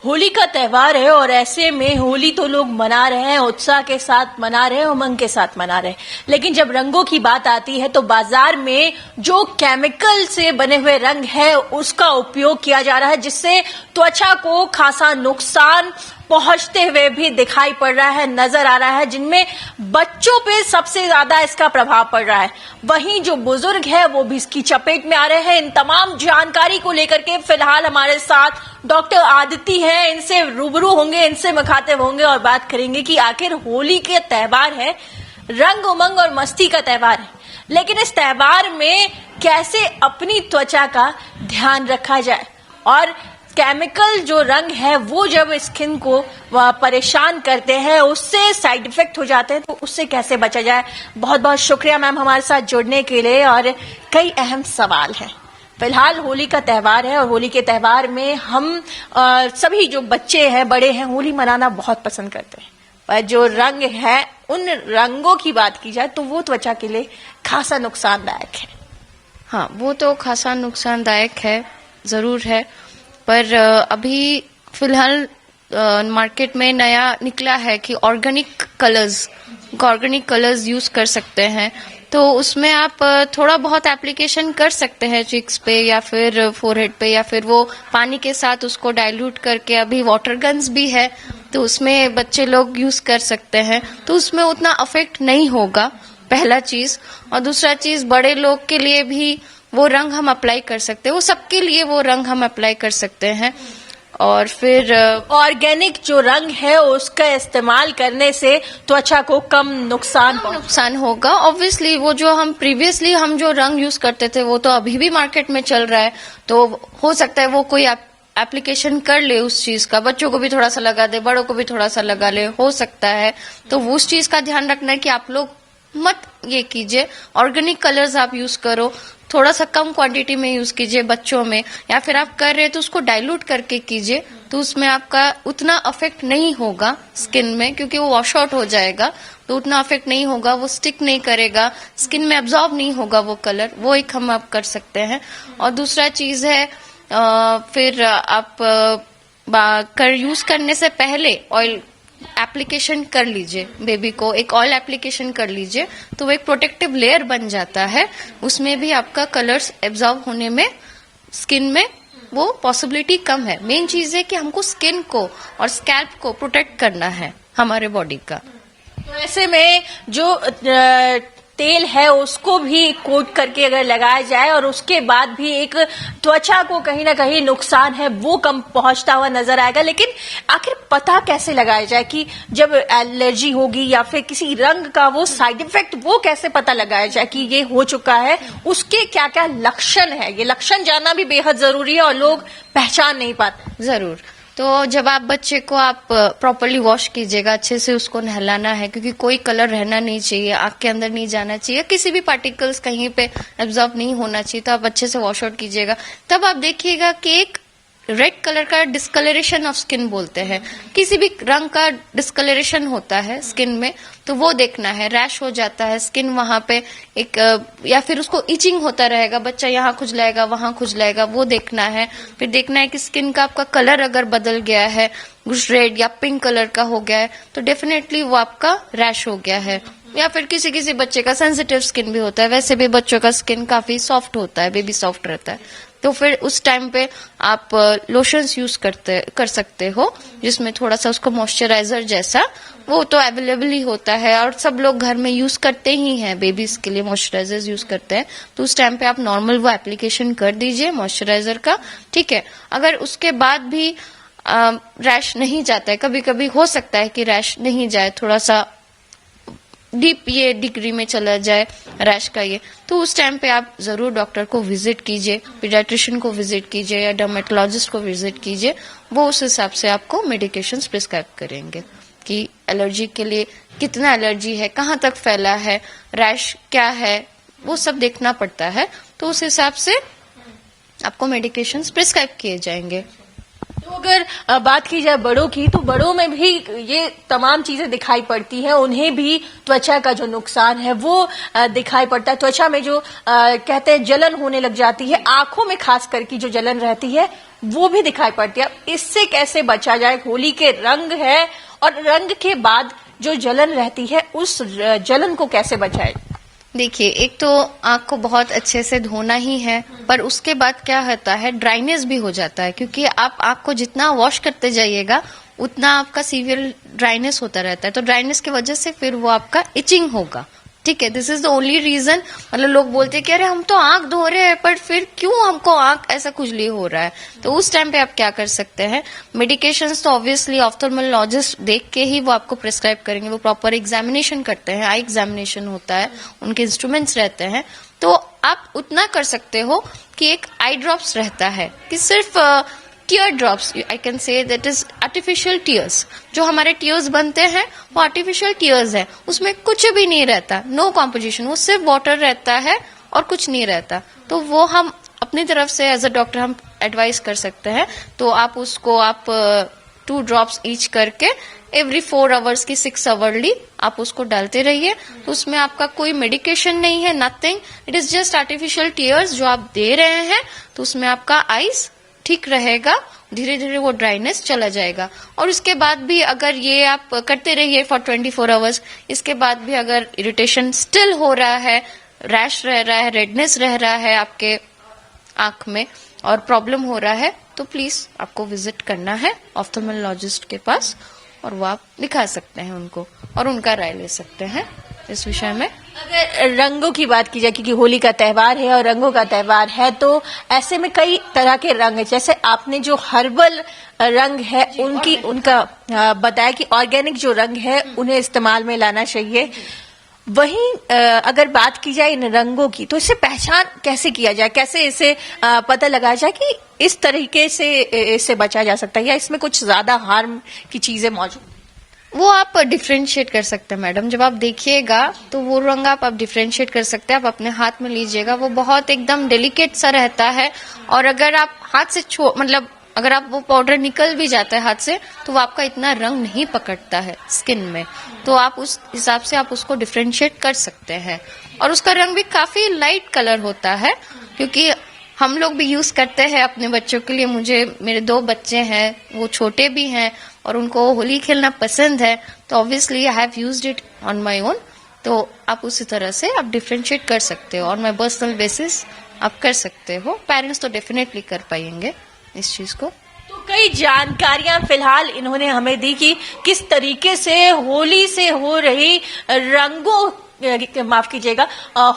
होली का त्योहार है और ऐसे में होली तो लोग मना रहे हैं, उत्साह के साथ मना रहे हैं, उमंग के साथ मना रहे हैं। लेकिन जब रंगों की बात आती है तो बाजार में जो केमिकल से बने हुए रंग है उसका उपयोग किया जा रहा है, जिससे त्वचा को खासा नुकसान पहुंचते हुए भी दिखाई पड़ रहा है, नजर आ रहा है, जिनमें बच्चों पे सबसे ज्यादा इसका प्रभाव पड़ रहा है। वहीं जो बुजुर्ग है वो भी इसकी चपेट में आ रहे हैं। इन तमाम जानकारी को लेकर के फिलहाल हमारे साथ डॉक्टर आदिति हैं, इनसे रूबरू होंगे, इनसे मुखातिब होंगे और बात करेंगे कि आखिर होली के त्योहार है, रंग उमंग और मस्ती का त्योहार है, लेकिन इस त्योहार में कैसे अपनी त्वचा का ध्यान रखा जाए और केमिकल जो रंग है वो जब स्किन को परेशान करते हैं, उससे साइड इफेक्ट हो जाते हैं, तो उससे कैसे बचा जाए। बहुत बहुत शुक्रिया मैम हमारे साथ जुड़ने के लिए। और कई अहम सवाल हैं। फिलहाल होली का त्योहार है और होली के त्योहार में हम सभी जो बच्चे हैं, बड़े हैं, होली मनाना बहुत पसंद करते हैं, पर जो रंग है उन रंगों की बात की जाए तो वो त्वचा के लिए खासा नुकसानदायक है। हाँ, वो तो खासा नुकसानदायक है, जरूर है। पर अभी फिलहाल मार्केट में नया निकला है कि ऑर्गेनिक कलर्स यूज कर सकते हैं। तो उसमें आप थोड़ा बहुत एप्लीकेशन कर सकते हैं चिक्स पे या फिर फोरहेड पे, या फिर वो पानी के साथ उसको डाइल्यूट करके, अभी वाटर गन्स भी है तो उसमें बच्चे लोग यूज कर सकते हैं, तो उसमें उतना अफेक्ट नहीं होगा, पहला चीज। और दूसरा चीज, बड़े लोग के लिए भी वो रंग हम अप्लाई कर सकते हैं, वो सबके लिए वो रंग हम अप्लाई कर सकते हैं। और फिर ऑर्गेनिक जो रंग है उसका इस्तेमाल करने से त्वचा को कम नुकसान होगा। ऑब्वियसली वो जो हम प्रीवियसली हम जो रंग यूज करते थे वो तो अभी भी मार्केट में चल रहा है, तो हो सकता है वो कोई एप्लीकेशन कर ले उस चीज का, बच्चों को भी थोड़ा सा लगा दे, बड़ों को भी थोड़ा सा लगा ले, हो सकता है। तो उस चीज का ध्यान रखना है कि आप लोग मत ये कीजिए, ऑर्गेनिक कलर्स आप यूज करो, थोड़ा सा कम क्वांटिटी में यूज कीजिए बच्चों में, या फिर आप कर रहे हैं तो उसको डाइल्यूट करके कीजिए, तो उसमें आपका उतना अफेक्ट नहीं होगा स्किन में, क्योंकि वो वॉश आउट हो जाएगा, तो उतना अफेक्ट नहीं होगा, वो स्टिक नहीं करेगा, स्किन में एब्जॉर्ब नहीं होगा वो कलर, वो एक हम आप कर सकते हैं। और दूसरा चीज है फिर आप यूज करने से पहले ऑयल एप्लीकेशन कर लीजिए, बेबी को एक ऑयल एप्लीकेशन कर लीजिए, तो वो एक प्रोटेक्टिव लेयर बन जाता है, उसमें भी आपका कलर्स एब्जॉर्ब होने में स्किन में वो पॉसिबिलिटी कम है। मेन चीज है कि हमको स्किन को और स्कैल्प को प्रोटेक्ट करना है हमारे बॉडी का। तो ऐसे में जो तेल है उसको भी कोट करके अगर लगाया जाए और उसके बाद भी एक त्वचा को कहीं ना कहीं नुकसान है वो कम पहुंचता हुआ नजर आएगा। लेकिन आखिर पता कैसे लगाया जाए कि जब एलर्जी होगी या फिर किसी रंग का वो साइड इफेक्ट, वो कैसे पता लगाया जाए कि ये हो चुका है, उसके क्या क्या लक्षण है, ये लक्षण जानना भी बेहद जरूरी है और लोग पहचान नहीं पाते। जरूर। तो जब आप बच्चे को आप प्रॉपरली वॉश कीजिएगा, अच्छे से उसको नहलाना है, क्योंकि कोई कलर रहना नहीं चाहिए, आंख के अंदर नहीं जाना चाहिए, किसी भी पार्टिकल्स कहीं पे एब्जॉर्ब नहीं होना चाहिए, तो आप अच्छे से वॉश आउट कीजिएगा। तब आप देखिएगा कि एक रेड कलर का डिस्कलरेशन ऑफ स्किन बोलते हैं, किसी भी रंग का डिस्कलरेशन होता है स्किन में, तो वो देखना है। रैश हो जाता है स्किन वहां पे एक, या फिर उसको इचिंग होता रहेगा, बच्चा यहाँ खुजलाएगा वहां खुजलाएगा, वो देखना है। फिर देखना है कि स्किन का आपका कलर अगर बदल गया है, कुछ रेड या पिंक कलर का हो गया है, तो डेफिनेटली वो आपका रैश हो गया है। या फिर किसी किसी बच्चे का सेंसिटिव स्किन भी होता है, वैसे भी बच्चों का स्किन काफी सॉफ्ट होता है, बेबी सॉफ्ट रहता है, तो फिर उस टाइम पे आप लोशंस यूज कर सकते हो, जिसमें थोड़ा सा उसको मॉइस्चराइजर जैसा, वो तो अवेलेबल ही होता है और सब लोग घर में यूज करते ही हैं, बेबीज के लिए मॉइस्चराइजर यूज करते हैं, तो उस टाइम पे आप नॉर्मल वो एप्लीकेशन कर दीजिए मॉइस्चराइजर का, ठीक है। अगर उसके बाद भी रैश नहीं जाता है, कभी कभी हो सकता है कि रैश नहीं जाए, थोड़ा सा डीप ये डिग्री में चला जाए रैश का ये, तो उस टाइम पे आप जरूर डॉक्टर को विजिट कीजिए, पीडियाट्रिशियन को विजिट कीजिए या डर्मेटोलॉजिस्ट को विजिट कीजिए, वो उस हिसाब से आपको मेडिकेशंस प्रिस्क्राइब करेंगे कि एलर्जी के लिए कितना एलर्जी है, कहाँ तक फैला है, रैश क्या है, वो सब देखना पड़ता है, तो उस हिसाब से आपको मेडिकेशंस प्रिस्क्राइब किए जाएंगे। तो अगर बात की जाए बड़ों की, तो बड़ों में भी ये तमाम चीजें दिखाई पड़ती हैं, उन्हें भी त्वचा का जो नुकसान है वो दिखाई पड़ता है। त्वचा में जो कहते हैं जलन होने लग जाती है, आंखों में खास करके जो जलन रहती है वो भी दिखाई पड़ती है। अब इससे कैसे बचा जाए? होली के रंग है और रंग के बाद जो जलन रहती है उस जलन को कैसे बचाए? देखिए, एक तो आंख को बहुत अच्छे से धोना ही है, पर उसके बाद क्या होता है, ड्राइनेस भी हो जाता है, क्योंकि आप आंख को जितना वॉश करते जाइएगा उतना आपका सीवियर ड्राइनेस होता रहता है। तो ड्राइनेस की वजह से फिर वो आपका इचिंग होगा। ठीक है, this is the only reason. मतलब लोग बोलते हैं कि अरे हम तो आंख धो रहे हैं, पर फिर क्यों हमको आंख ऐसा खुजली हो रहा है? तो उस टाइम पे आप क्या कर सकते हैं, मेडिकेशंस तो ऑब्वियसली ऑफ्थल्मोलॉजिस्ट देख के ही वो आपको प्रिस्क्राइब करेंगे। वो प्रॉपर एग्जामिनेशन करते हैं, आई एग्जामिनेशन होता है, उनके इंस्ट्रूमेंट्स रहते हैं। तो आप उतना कर सकते हो कि एक आई ड्रॉप्स रहता है, कि सिर्फ tear drops, I can say that is artificial tears. जो हमारे टीयर्स बनते हैं वो आर्टिफिशियल टीयर्स है, उसमें कुछ भी नहीं रहता, नो कॉम्पोजिशन, वो सिर्फ वाटर रहता है और कुछ नहीं रहता। तो वो हम अपनी तरफ से एज अ डॉक्टर हम एडवाइस कर सकते हैं। तो आप उसको 2 ड्रॉप्स ईच करके एवरी 4 आवर्स की 6 आवरली आप उसको डालते रहिए। तो उसमें आपका कोई मेडिकेशन नहीं है, nothing, it is just artificial tears जो आप दे रहे हैं। तो उसमें आपका आईज ठीक रहेगा, धीरे धीरे वो ड्राइनेस चला जाएगा। और उसके बाद भी अगर ये आप करते रहिए फॉर 24 आवर्स, इसके बाद भी अगर इरिटेशन स्टिल हो रहा है, रैश रह रहा है, रेडनेस रह रहा है आपके आंख में और प्रॉब्लम हो रहा है, तो प्लीज आपको विजिट करना है ऑफ्थल्मोलॉजिस्ट के पास, और वो आप दिखा सकते हैं उनको और उनका राय ले सकते हैं इस विषय में। अगर रंगों की बात की जाए, क्योंकि होली का त्योहार है और रंगों का त्योहार है, तो ऐसे में कई तरह के रंग है। जैसे आपने जो हर्बल रंग है उनका बताया कि ऑर्गेनिक जो रंग है उन्हें इस्तेमाल में लाना चाहिए। वहीं अगर बात की जाए इन रंगों की, तो इससे पहचान कैसे किया जाए, कैसे इसे पता लगाया जाए कि इस तरीके से इससे बचा जा सकता है, या इसमें कुछ ज्यादा हार्म की चीजें मौजूद? वो आप डिफ्रेंशिएट कर सकते हैं मैडम। जब आप देखिएगा तो वो रंग आप डिफ्रेंशिएट कर सकते हैं। आप अपने हाथ में लीजिएगा, वो बहुत एकदम डेलिकेट सा रहता है, और अगर आप हाथ से मतलब अगर आप वो पाउडर निकल भी जाता है हाथ से, तो वो आपका इतना रंग नहीं पकड़ता है स्किन में। तो आप उस हिसाब से आप उसको डिफ्रेंशिएट कर सकते हैं। और उसका रंग भी काफी लाइट कलर होता है, क्योंकि हम लोग भी यूज करते हैं अपने बच्चों के लिए। मेरे 2 बच्चे हैं, वो छोटे भी हैं और उनको होली खेलना पसंद है, तो obviously I have used it on my own. तो आप उसी तरह से आप डिफ्रेंशिएट कर सकते हो, और माय पर्सनल बेसिस आप कर सकते हो। पेरेंट्स तो डेफिनेटली कर पाएंगे इस चीज को। तो कई जानकारियां फिलहाल इन्होंने हमें दी कि किस तरीके से होली से हो रही रंगों, माफ कीजिएगा,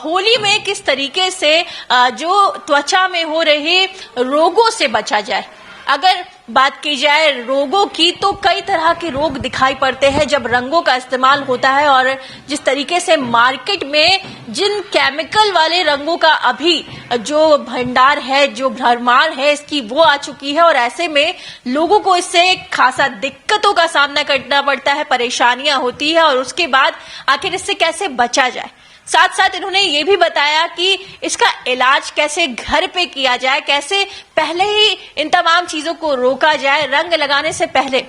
होली में किस तरीके से जो त्वचा में हो रहे रोगों से बचा जाए। अगर बात की जाए रोगों की, तो कई तरह के रोग दिखाई पड़ते हैं जब रंगों का इस्तेमाल होता है। और जिस तरीके से मार्केट में जिन केमिकल वाले रंगों का अभी जो भंडार है, जो भरमार है इसकी, वो आ चुकी है, और ऐसे में लोगों को इससे खासा दिक्कतों का सामना करना पड़ता है, परेशानियां होती है। और उसके बाद आखिर इससे कैसे बचा जाए, साथ साथ इन्होंने ये भी बताया कि इसका इलाज कैसे घर पे किया जाए, कैसे पहले ही इन तमाम चीजों को रोका जाए। रंग लगाने से पहले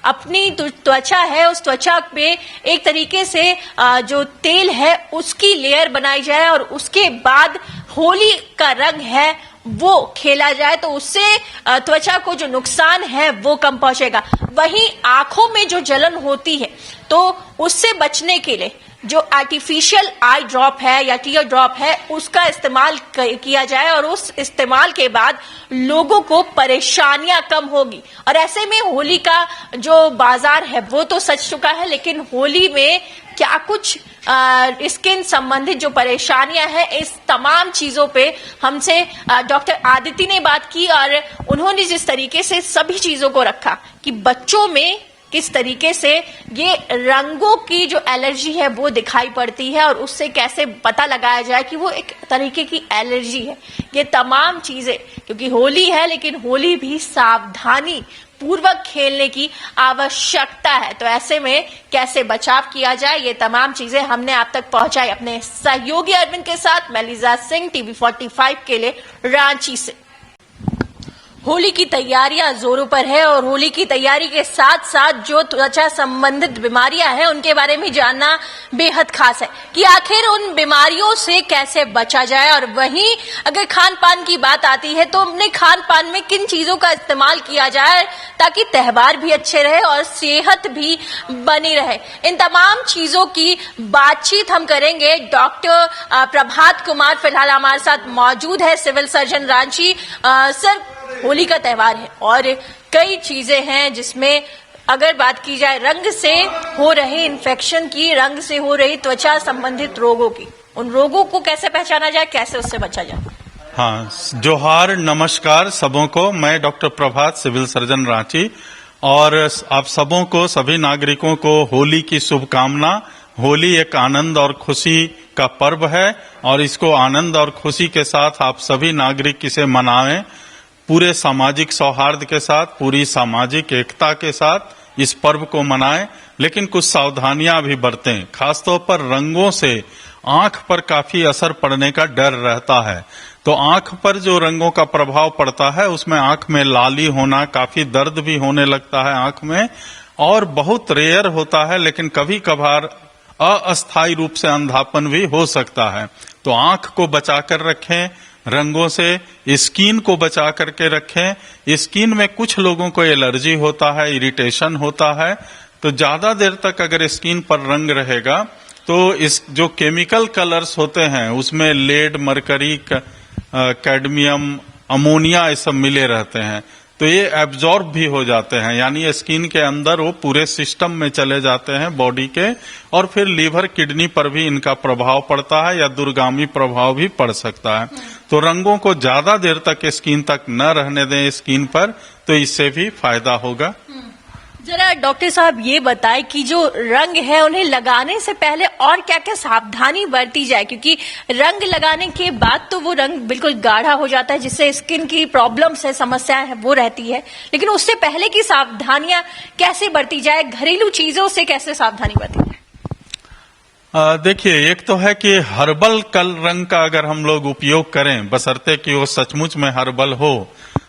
अपनी त्वचा है, उस त्वचा पे एक तरीके से जो तेल है उसकी लेयर बनाई जाए, और उसके बाद होली का रंग है वो खेला जाए, तो उससे त्वचा को जो नुकसान है वो कम पहुंचेगा। वहीं आंखों में जो जलन होती है, तो उससे बचने के लिए जो आर्टिफिशियल आई ड्रॉप है या टीयर ड्रॉप है उसका इस्तेमाल किया जाए, और उस इस्तेमाल के बाद लोगों को परेशानियां कम होगी। और ऐसे में होली का जो बाजार है वो तो सज चुका है, लेकिन होली में क्या कुछ स्किन संबंधित जो परेशानियां हैं, इस तमाम चीजों पे हमसे डॉक्टर आदिति ने बात की, और उन्होंने जिस तरीके से सभी चीजों को रखा कि बच्चों में किस तरीके से ये रंगों की जो एलर्जी है वो दिखाई पड़ती है, और उससे कैसे पता लगाया जाए कि वो एक तरीके की एलर्जी है। ये तमाम चीजें, क्योंकि होली है लेकिन होली भी सावधानी पूर्वक खेलने की आवश्यकता है, तो ऐसे में कैसे बचाव किया जाए, ये तमाम चीजें हमने आप तक पहुंचाई अपने सहयोगी अरविंद के साथ। मैं लिजा सिंह, TV45 के लिए रांची से। होली की तैयारियां जोरों पर है और होली की तैयारी के साथ साथ जो त्वचा संबंधित बीमारियां हैं उनके बारे में जानना बेहद खास है कि आखिर उन बीमारियों से कैसे बचा जाए। और वहीं अगर खान पान की बात आती है तो अपने खान पान में किन चीजों का इस्तेमाल किया जाए ताकि त्योहार भी अच्छे रहे और सेहत भी बनी रहे। इन तमाम चीजों की बातचीत हम करेंगे। डॉक्टर प्रभात कुमार फिलहाल हमारे साथ मौजूद है, civil surgeon Ranchi. Sir, Holi का त्योहार है और कई चीजें हैं जिसमें अगर बात की जाए रंग से हो रहे इन्फेक्शन की, रंग से हो रही त्वचा संबंधित रोगों की, उन रोगों को कैसे पहचाना जाए, कैसे उससे बचा जाए। हाँ, जोहार, नमस्कार सबों को। मैं डॉक्टर प्रभात, सिविल सर्जन रांची, और आप सबों को, सभी नागरिकों को होली की शुभकामना। होली एक आनंद और खुशी का पर्व है और इसको आनंद और खुशी के साथ आप सभी नागरिक इसे मनाएं, पूरे सामाजिक सौहार्द के साथ, पूरी सामाजिक एकता के साथ इस पर्व को मनाएं। लेकिन कुछ सावधानियां भी बरतें। खासतौर पर रंगों से आंख पर काफी असर पड़ने का डर रहता है। तो आंख पर जो रंगों का प्रभाव पड़ता है उसमें आंख में लाली होना, काफी दर्द भी होने लगता है आंख में, और बहुत रेयर होता है लेकिन कभी कभार अस्थायी रूप से अंधापन भी हो सकता है। तो आंख को बचाकर रखें रंगों से, स्किन को बचा करके रखें। स्किन में कुछ लोगों को एलर्जी होता है, इरिटेशन होता है, तो ज्यादा देर तक अगर स्किन पर रंग रहेगा तो इस जो केमिकल कलर्स होते हैं उसमें लेड, मरकरी, कैडमियम, अमोनिया ये सब मिले रहते हैं, तो ये एब्जॉर्ब भी हो जाते हैं, यानी स्किन के अंदर वो पूरे सिस्टम में चले जाते हैं बॉडी के, और फिर लीवर, किडनी पर भी इनका प्रभाव पड़ता है या दूरगामी प्रभाव भी पड़ सकता है। तो रंगों को ज्यादा देर तक स्किन तक न रहने दें स्किन पर, तो इससे भी फायदा होगा। जरा डॉक्टर साहब ये बताएं कि जो रंग है उन्हें लगाने से पहले और क्या क्या सावधानी बरती जाए, क्योंकि रंग लगाने के बाद तो वो रंग बिल्कुल गाढ़ा हो जाता है जिससे स्किन की प्रॉब्लम्स है, समस्याएं है वो रहती है, लेकिन उससे पहले की सावधानियां कैसे बरती जाए, घरेलू चीजों से कैसे सावधानी बरती जाए। देखिए, एक तो है कि हर्बल कल रंग का अगर हम लोग उपयोग करें, बशर्ते कि वो सचमुच में हर्बल हो,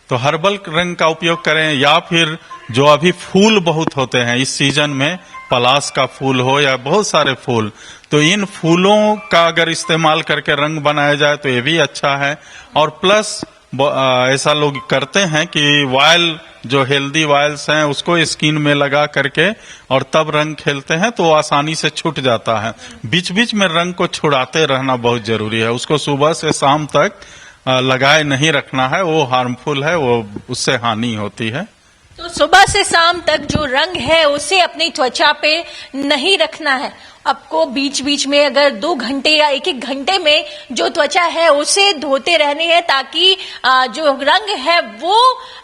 तो हर्बल रंग का उपयोग करें, या फिर जो अभी फूल बहुत होते हैं इस सीजन में, पलाश का फूल हो या बहुत सारे फूल, तो इन फूलों का अगर इस्तेमाल करके रंग बनाया जाए तो ये भी अच्छा है। और प्लस ऐसा लोग करते हैं कि वायल, जो हेल्दी वायल्स हैं उसको स्किन में लगा करके और तब रंग खेलते हैं, तो आसानी से छूट जाता है। बीच बीच में रंग को छुड़ाते रहना बहुत जरूरी है, उसको सुबह से शाम तक लगाए नहीं रखना है, वो हार्मफुल है, वो उससे हानि होती है। तो सुबह से शाम तक जो रंग है उसे अपनी त्वचा पे नहीं रखना है। आपको बीच बीच में अगर 2 घंटे या 1-1 घंटे में जो त्वचा है उसे धोते रहने हैं ताकि जो रंग है वो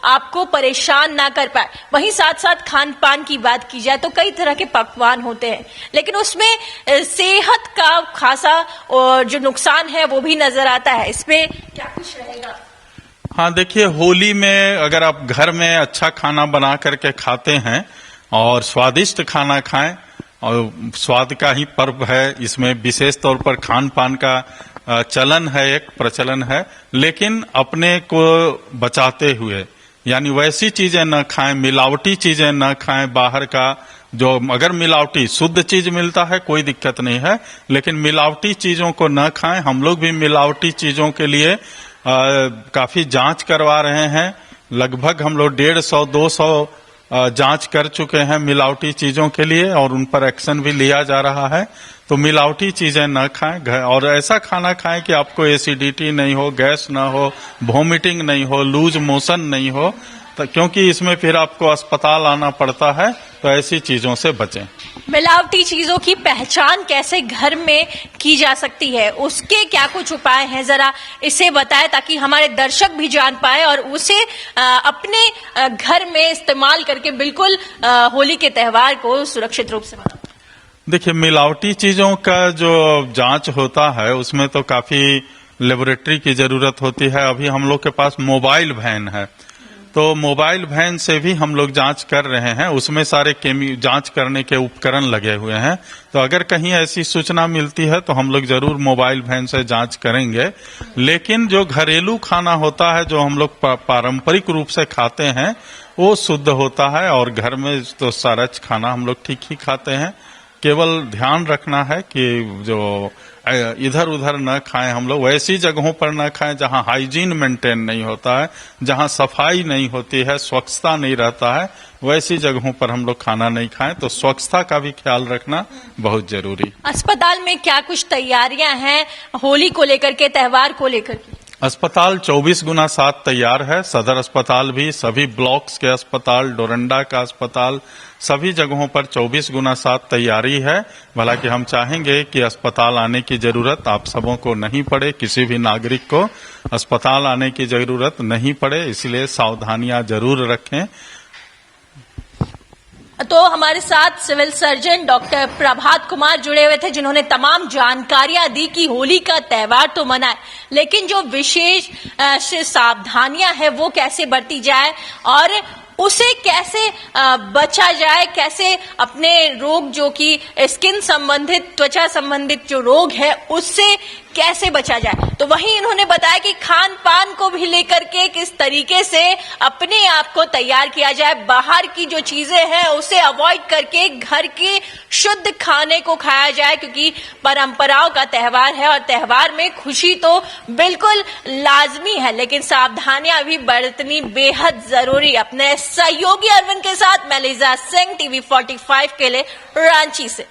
आपको परेशान ना कर पाए। वहीं साथ साथ खान पान की बात की जाए तो कई तरह के पकवान होते हैं, लेकिन उसमें सेहत का खासा और जो नुकसान है वो भी नजर आता है। इसमें क्या कुछ रहेगा? हाँ, देखिए, होली में अगर आप घर में अच्छा खाना बना करके खाते हैं और स्वादिष्ट खाना खाएं, और स्वाद का ही पर्व है, इसमें विशेष तौर पर खान पान का चलन है, एक प्रचलन है, लेकिन अपने को बचाते हुए, यानी वैसी चीजें न खाएं, मिलावटी चीजें न खाएं। बाहर का जो अगर मिलावटी, शुद्ध चीज मिलता है कोई दिक्कत नहीं है, लेकिन मिलावटी चीजों को न खाएं। हम लोग भी मिलावटी चीजों के लिए काफी जांच करवा रहे हैं, लगभग हम लोग 150-200 जांच कर चुके हैं मिलावटी चीजों के लिए, और उन पर एक्शन भी लिया जा रहा है। तो मिलावटी चीजें न खाएं और ऐसा खाना खाएं कि आपको एसिडिटी नहीं हो, गैस ना हो, वॉमिटिंग नहीं हो, लूज मोशन नहीं हो, तो क्योंकि इसमें फिर आपको अस्पताल आना पड़ता है, तो ऐसी चीजों से बचें। मिलावटी चीजों की पहचान कैसे घर में की जा सकती है, उसके क्या कुछ उपाय हैं, जरा इसे बताएं ताकि हमारे दर्शक भी जान पाए और उसे अपने घर में इस्तेमाल करके बिल्कुल होली के त्योहार को सुरक्षित रूप से मनाएं। देखिए, मिलावटी चीजों का जो जांच होता है उसमें तो काफी लेबोरेटरी की जरूरत होती है। अभी हम लोग के पास मोबाइल वैन है, तो मोबाइल वैन से भी हम लोग जांच कर रहे हैं, उसमें सारे जांच करने के उपकरण लगे हुए हैं। तो अगर कहीं ऐसी सूचना मिलती है तो हम लोग जरूर मोबाइल वैन से जांच करेंगे। लेकिन जो घरेलू खाना होता है, जो हम लोग पारंपरिक रूप से खाते हैं, वो शुद्ध होता है और घर में तो सारा खाना हम लोग ठीक ही खाते हैं। केवल ध्यान रखना है कि जो इधर उधर न खाएं, हम लोग वैसी जगहों पर न खाएं जहां हाइजीन मेंटेन नहीं होता है, जहां सफाई नहीं होती है, स्वच्छता नहीं रहता है, वैसी जगहों पर हम लोग खाना नहीं खाएं। तो स्वच्छता का भी ख्याल रखना बहुत जरूरी। अस्पताल में क्या कुछ तैयारियां हैं होली को लेकर के, त्योहार को लेकर के? अस्पताल 24x7 तैयार है। सदर अस्पताल भी, सभी ब्लॉक्स के अस्पताल, डोरंडा का अस्पताल, सभी जगहों पर 24x7 तैयारी है। हालांकि हम चाहेंगे कि अस्पताल आने की जरूरत आप सबों को नहीं पड़े, किसी भी नागरिक को अस्पताल आने की जरूरत नहीं पड़े, इसलिए सावधानियां जरूर रखें। तो हमारे साथ civil surgeon doctor Prabhat Kumar जुड़े हुए थे, जिन्होंने तमाम जानकारियां दी कि होली का त्योहार तो मनाए, लेकिन जो विशेष सावधानियां हैं वो कैसे बरती जाए और उसे कैसे बचा जाए, कैसे अपने रोग जो कि स्किन संबंधित, त्वचा संबंधित जो रोग है उससे कैसे बचा जाए। तो वहीं इन्होंने बताया कि खान पान को भी लेकर के किस तरीके से अपने आप को तैयार किया जाए, बाहर की जो चीजें हैं उसे अवॉइड करके घर के शुद्ध खाने को खाया जाए, क्योंकि परंपराओं का त्योहार है और त्योहार में खुशी तो बिल्कुल लाजमी है, लेकिन सावधानियां भी बरतनी बेहद जरूरी। अपने सहयोगी अरविंद के साथ मैं लिजा सिंह, टीवी 45 के लिए रांची से।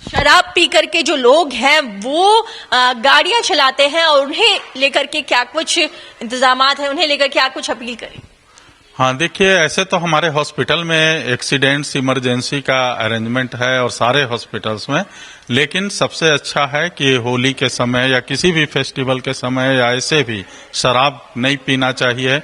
शराब पी करके जो लोग हैं वो गाड़ियां चलाते हैं और उन्हें लेकर के क्या कुछ इंतजामात हैं, उन्हें लेकर क्या कुछ अपील करें? हाँ, देखिए, ऐसे तो हमारे हॉस्पिटल में एक्सीडेंट्स इमरजेंसी का अरेंजमेंट है और सारे हॉस्पिटल्स में, लेकिन सबसे अच्छा है कि होली के समय या किसी भी फेस्टिवल के समय या ऐसे भी शराब नहीं पीना चाहिए।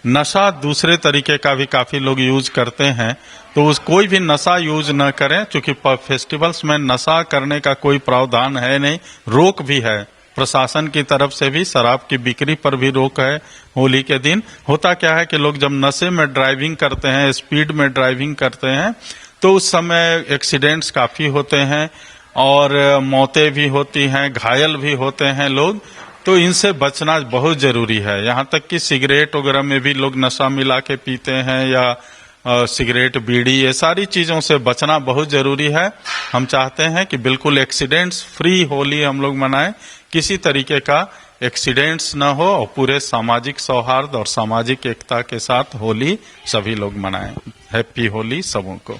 नशा दूसरे तरीके का भी काफी लोग यूज करते हैं, तो कोई भी नशा यूज न करें, क्योंकि फेस्टिवल्स में नशा करने का कोई प्रावधान है नहीं, रोक भी है प्रशासन की तरफ से भी, शराब की बिक्री पर भी रोक है होली के दिन। होता क्या है कि लोग जब नशे में ड्राइविंग करते हैं, स्पीड में ड्राइविंग करते हैं, तो उस समय एक्सीडेंट्स काफी होते हैं और मौतें भी होती हैं, घायल भी होते हैं लोग। तो इनसे बचना बहुत जरूरी है। यहाँ तक कि सिगरेट वगैरह में भी लोग नशा मिला के पीते हैं, या सिगरेट, बीड़ी, ये सारी चीजों से बचना बहुत जरूरी है। हम चाहते हैं कि बिल्कुल एक्सीडेंट्स फ्री होली हम लोग मनाएं, किसी तरीके का एक्सीडेंट्स न हो और पूरे सामाजिक सौहार्द और सामाजिक एकता के साथ होली सभी लोग मनाएं। हैप्पी होली सबों को।